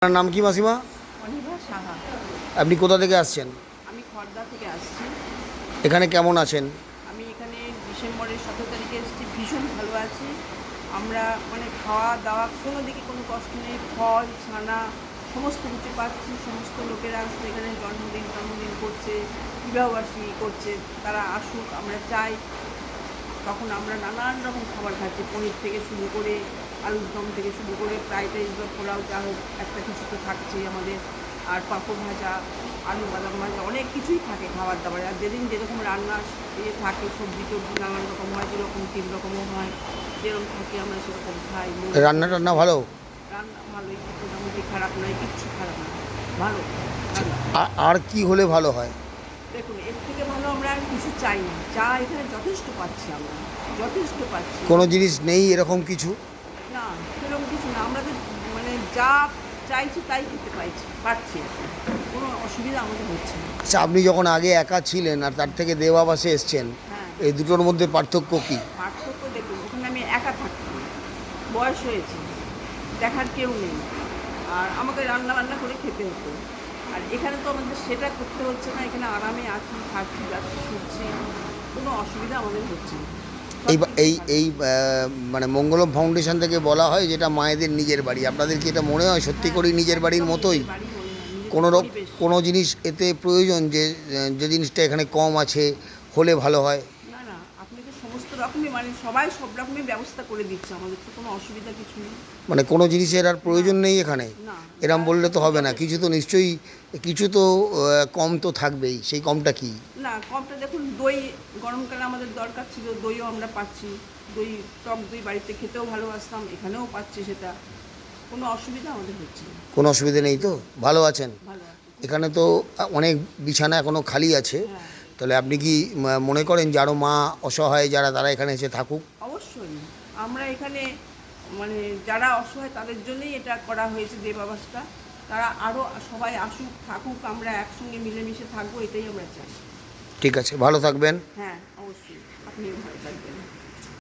আপনার নাম কি মাসিমা? অনিভা সাহা। আপনি কোথা থেকে আসছেন? আমি খড়দা থেকে আসছি। এখানে কেমন আছেন? আমি এখানে ডিসেম্বরের 17 তারিখে এসেছি, ভীষণ ভালো আছি। আমরা মানে খাওয়া দাওয়া কোনো দিকে কোনো কষ্ট নেই, ফল ছানা সমস্ত কিছু পাচ্ছি। সমস্ত লোকেরা আসছে এখানে জন্মদিন করছে, বিবাহবার্ষিকী করছে, তারা আসুক আমরা চাই। তখন আমরা নানান রকম খাবার খাচ্ছি, পনির থেকে শুরু করে আলুর দম থেকে শুরু করে ফ্রাইড রাইস বা পোলাও, যা হোক একটা কিছু তো থাকছেই আমাদের। আর পাঁপড় ভাজা, আলু বাদাম ভাজা, অনেক কিছুই থাকে খাবার দাবার। আর যেদিন যেরকম রান্না থাকে, সবজি টবজি নানান রকম হয়, যেরকম 3 রকমও হয়, যেরকম থাকে আমরা সেরকম খাই। রান্না টান্না ভালো? রান্না ভালোই, মোটামুটি খারাপ নয়, কিচ্ছু খারাপ নয়, ভালো রান্না। আর কি হলে ভালো হয়? দেখুন, এর থেকে ভালো আমরা আর কিছু চাই না। চা এখানে যথেষ্ট পাচ্ছি, আমরা যথেষ্ট পাচ্ছি। কোনো জিনিস নেই এরকম কিছু? না, সেরকম কিছু না। আমরা তো মানে যা চাইছি তাই খেতে পারছি, কোনো অসুবিধা আমাদের হচ্ছে না। আচ্ছা, আপনি যখন আগে একা ছিলেন আর তার থেকে দেব আবাসে এসছেন, হ্যাঁ, এই দুটোর মধ্যে পার্থক্য কি? পার্থক্য দেখুন, ওখানে আমি একা থাকতাম, বয়স হয়েছে, দেখার কেউ নেই, আর আমাকে রান্না বান্না করে খেতে হতো। আর এখানে তো আমাদের সেটা করতে হচ্ছে না, এখানে আরামে আছি, খাচ্ছি যাচ্ছি শুচ্ছি, কোনো অসুবিধা আমাদের হচ্ছে না। এই সব কিছু এই ভালো। এই মানে মঙ্গলম ফাউন্ডেশন থেকে বলা হয় যেটা মায়েদের নিজের বাড়ি। আপনাদের কি এটা মনে হয় সত্যি হ্যাঁ, করেই নিজের বাড়ির একদম মতোই? নিজের বাড়ি মনে হয়, নিজের কোনো পরিবেশ। কোনো জিনিস এতে প্রয়োজন যে জিনিসটা এখানে কম আছে হলে ভালো হয়? না, না, আপনি তো সমস্ত রকমই মানে সবাই সব রকমই ব্যবস্থা করে দিচ্ছে, আমাদের তো কোনো অসুবিধা কিছু নেই। মানে কোনো জিনিসের আর না, প্রয়োজন নেই এখানে? না, এরম যা বললে তো হবে না, যথেষ্ট। কিছু তো নিশ্চয়ই, কিছু তো কম তো থাকবেই, সেই কমটা কি? না, কমটা দেখুন, দই গরমকালে আমাদের দরকার ছিল, দইও আমরা পাচ্ছি। দই, টক দই বাড়িতে খেতেও ভালোবাসতাম, এখানেও পাচ্ছি সেটা। কোনো অসুবিধা আমাদের হচ্ছে না, কোনো অসুবিধে নেই তো? ভালো আছেন? ভালো আছি। এখানে তো অনেক বিছানা এখনও খালি আছে, হ্যাঁ, তাহলে আপনি কি মনে করেন যে আরও মা অসহায় যারা তারা এখানে এসে থাকুক? অবশ্যই। আমরা এখানে মানে যারা অসহায় তাদের জন্যই এটা করা হয়েছে দেব আবাসটা। তারা আরও সবাই আসুক, থাকুক, আমরা একসঙ্গে মিলেমিশে থাকবো, এটাই আমরা চাই। ঠিক আছে, ভালো থাকবেন। হ্যাঁ, অবশ্যই। আপনিও ভালো থাকবেন।